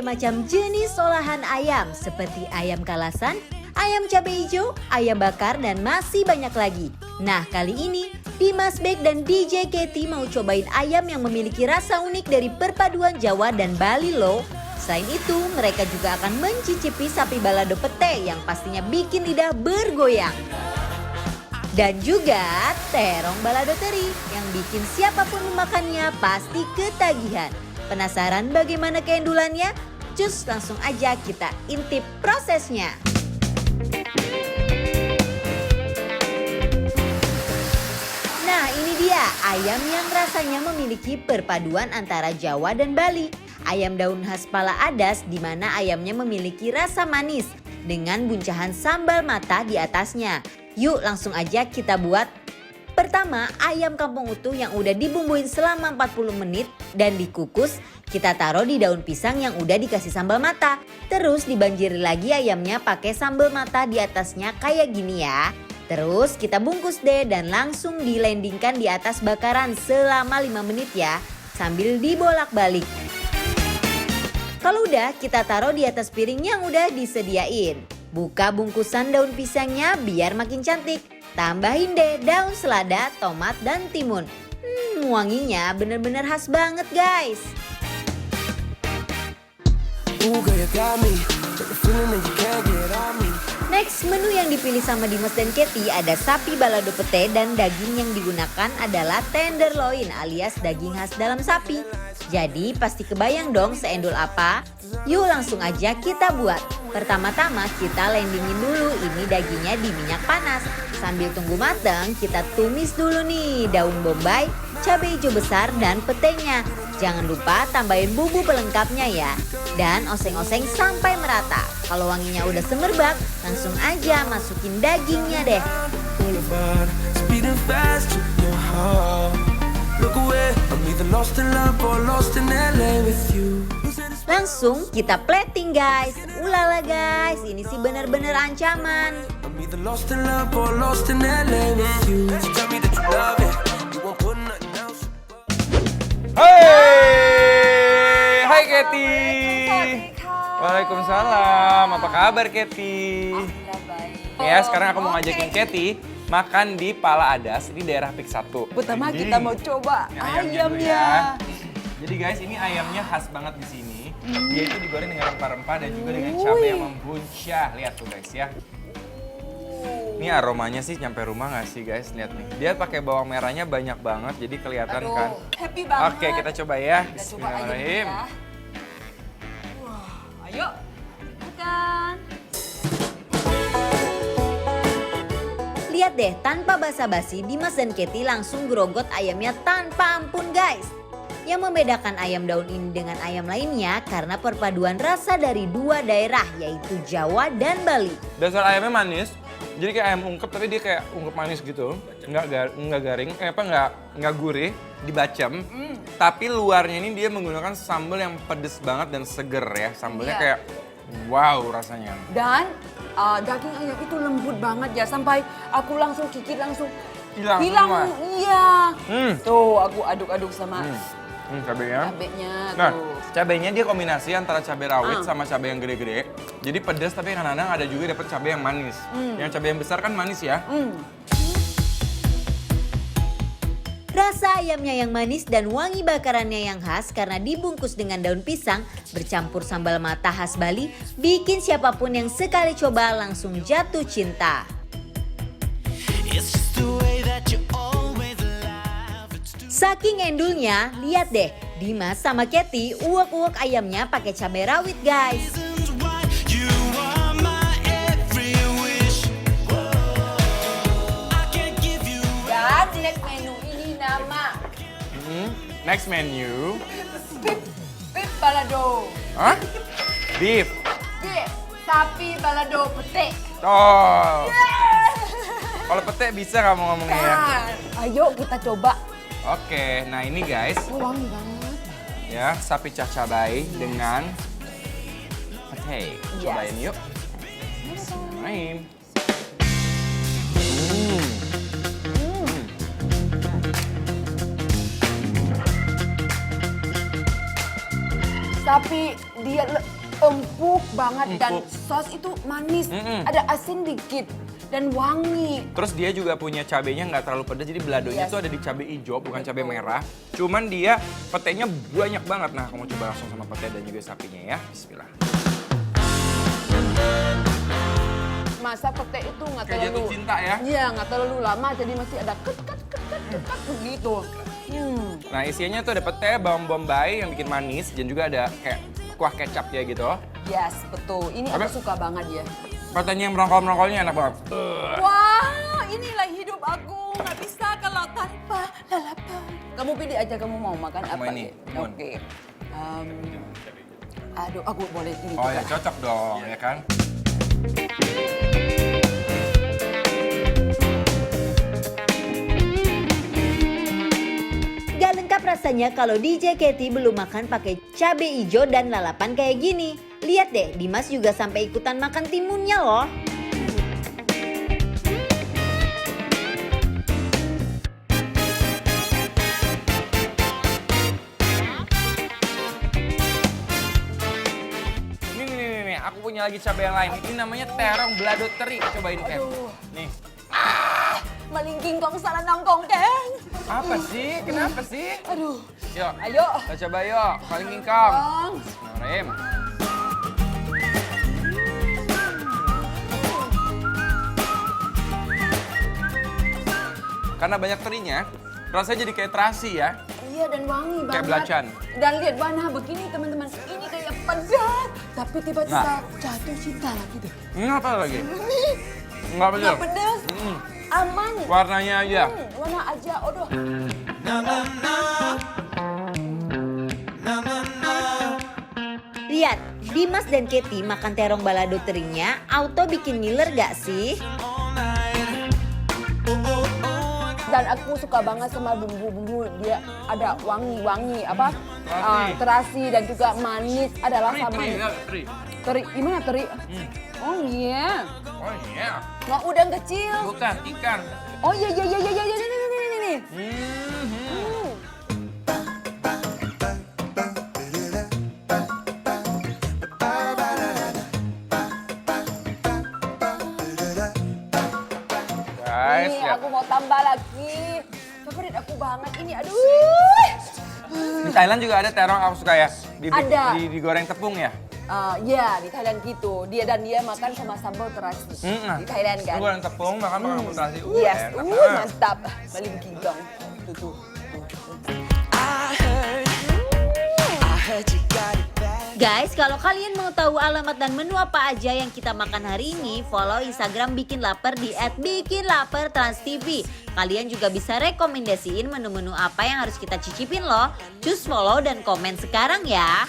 berbagai macam jenis olahan ayam seperti ayam kalasan, ayam cabai hijau, ayam bakar, dan masih banyak lagi. Nah, kali ini Dimas Bek dan DJ Katy mau cobain ayam yang memiliki rasa unik dari perpaduan Jawa dan Bali loh. Selain itu, mereka juga akan mencicipi sapi balado pete yang pastinya bikin lidah bergoyang. Dan juga terong balado teri yang bikin siapapun memakannya pasti ketagihan. Penasaran bagaimana keendulannya? Cus, langsung aja kita intip prosesnya. Nah, ini dia ayam yang rasanya memiliki perpaduan antara Jawa dan Bali. Ayam daun khas Pala Adas di mana ayamnya memiliki rasa manis dengan guncahan sambal mata di atasnya. Yuk langsung aja kita buat. Pertama, ayam kampung utuh yang udah dibumbuin selama 40 menit dan dikukus, kita taruh di daun pisang yang udah dikasih sambal mata. Terus dibanjiri lagi ayamnya pakai sambal mata di atasnya kayak gini ya. Terus kita bungkus deh dan langsung dilendingkan di atas bakaran selama 5 menit ya, sambil dibolak-balik. Kalau udah, kita taruh di atas piring yang udah disediain. Buka bungkusan daun pisangnya biar makin cantik. Tambahin deh daun selada, tomat, dan timun. Wanginya bener-bener khas banget guys. Next, menu yang dipilih sama Dimas dan Katy ada sapi balado pete dan daging yang digunakan adalah tenderloin alias daging khas dalam sapi. Jadi pasti kebayang dong seendul apa? Yuk langsung aja kita buat. Pertama-tama kita landingin dulu ini dagingnya di minyak panas. Sambil tunggu matang kita tumis dulu nih daun bombay, cabai hijau besar dan petenya. Jangan lupa tambahin bumbu pelengkapnya ya. Dan oseng-oseng sampai merata. Kalau wanginya udah semerbak, langsung aja masukin dagingnya deh. Langsung kita plating guys. Ulala guys, ini sih bener-bener ancaman. Hai, hai Katy. Waalaikumsalam. Apa kabar Katy? Ya, sekarang aku mau ngajakin Katy makan di Pala Adas, ini daerah Pik 1. Pertama kita mau coba ayamnya dulu ayamnya. ya. Jadi guys, ini ayamnya khas banget di sini. Dia itu digoreng dengan rempah-rempah dan juga dengan cabai yang membuncah. Lihat tuh guys ya. Ini aromanya sih nyampe rumah nggak sih guys? Lihat nih. Dia pakai bawang merahnya banyak banget, jadi kelihatan Aduh, kan. happy banget. Oke, kita coba ya. Kita coba ayamnya Bismillahirrahmanirrahim. ya. Wah, ayo. Makan. Lihat deh, tanpa basa-basi Dimas dan Katy langsung gerogot ayamnya tanpa ampun guys. Yang membedakan ayam daun ini dengan ayam lainnya karena perpaduan rasa dari dua daerah yaitu Jawa dan Bali. Dasar ayamnya manis, jadi kayak ayam ungkep tapi dia kayak ungkep manis gitu, nggak garing, nggak gurih, dibacem. Tapi luarnya ini dia menggunakan sambal yang pedes banal dan seger ya, sambalnya Iya. kayak wow rasanya. Dan daging ayam itu lembut banget ya, sampai aku langsung gigit langsung Hilang semua. Iya. Hmm. Tuh aku aduk-aduk sama Cabenya. cabenya Nah, tuh. cabenya dia kombinasi antara cabai rawit Ah. sama cabai yang gede-gede. Jadi pedas tapi kadang-kadang ada juga dapat cabai yang manis. Yang cabai yang besar kan manis ya. Rasa ayamnya yang manis dan wangi bakarannya yang khas karena dibungkus dengan daun pisang bercampur sambal mata khas Bali bikin siapapun yang sekali coba langsung jatuh cinta. Saking endulnya, lihat deh, Dimas sama Katy uwek-uwek ayamnya pakai cabai rawit guys. Dan next menu ini nama Next menu. beef balado. Hah? Beef. Beef sapi balado pete. Oh. Kalau pete bisa kamu ngomongnya ya. Nah, ayo kita coba. Oke, nah ini guys, Oh, wangi banget. ya sapi cabai dengan pete. Cobain yuk. Bismillahirrahmanirrahim. Tapi dia dia empuk banget dan Empuk. sos itu manis, Mm-mm. ada asin dikit dan wangi. Terus dia juga punya cabenya nggak terlalu pedas, jadi beladonya Yes. tuh ada di cabai hijau, bukan cabai merah. Cuman dia petenya banyak banget. Nah, aku mau coba langsung sama pete dan juga sapinya ya. Bismillah. Masa pete itu nggak Kayak jatuh terlalu cinta ya. Iya, nggak terlalu lama, jadi masih ada ket begitu. Nah, isiannya tuh ada pete, bawang bombay yang bikin manis, dan juga ada kayak kuah kecap ya gitu. Yes, betul. Ini Apa? aku suka banget ya. Petenya yang merongkol-merongkolnya enak banget. Wah, inilah hidup aku. Nggak bisa kalau tanpa lalapan. Kamu pilih aja kamu mau makan Aku apa. mau ini, ya? Mun. Oke. Aduh, aku boleh ini Oh juga. ya, cocok dong, ya kan? Gak lengkap rasanya kalau DJ Katy belum makan pakai cabai hijau dan lalapan kayak gini. Lihat deh, Dimas juga sampai ikutan makan timunnya loh. Nih, aku punya lagi cabai yang lain. Ini namanya terong balado teri. Cobain, Ken. Aduh. Nih. Malingking kong salah nongkong, Keng. Apa sih? Kenapa sih? Aduh. Yuk, Ayo. kita coba yuk. Paling kingkong. Kong. Bismillahirrahmanirrahim. Karena banyak terinya, rasanya jadi kayak terasi ya. Iya, dan wangi banget. Kayak belacan. Dan lihat warna begini, teman-teman. Ini kayak pedas. Tapi tiba-tiba Nah. jatuh cinta lagi deh. Ini apa lagi? Enggak bener. Nggak pedas. Mm. Aman. Warnanya aja. Warna aja, aduh. Lihat, Dimas dan Katy makan terong balado terinya, auto bikin ngiler gak sih? Dan aku suka banget sama bumbu-bumbu, dia ada wangi-wangi apa Terasi. terasi dan juga manis, ada rasa Teri, manis. ya, teri. Teri, gimana teri? Oh iya, Oh iya. nggak udang kecil. Bukan, ikan. Oh iya iya iya iya iya ini. Hmm. Guys, Ini lihat. aku mau tambah lagi. Favorit aku banget ini, aduh. Di Thailand juga ada terong aku suka ya. Ada. Digoreng tepung ya. Ya di Thailand gitu. Dia makan sama sambal terasi. Di Thailand kan. Goreng tepung, makan pakai terasi. Yes, Enak banget. mantap. Paling gigong. Tuh. Guys, kalau kalian mau tahu alamat dan menu apa aja yang kita makan hari ini, follow Instagram Bikin Lapar di @bikinlapertransTV. Kalian juga bisa rekomendasiin menu-menu apa yang harus kita cicipin loh. Cus follow dan komen sekarang ya.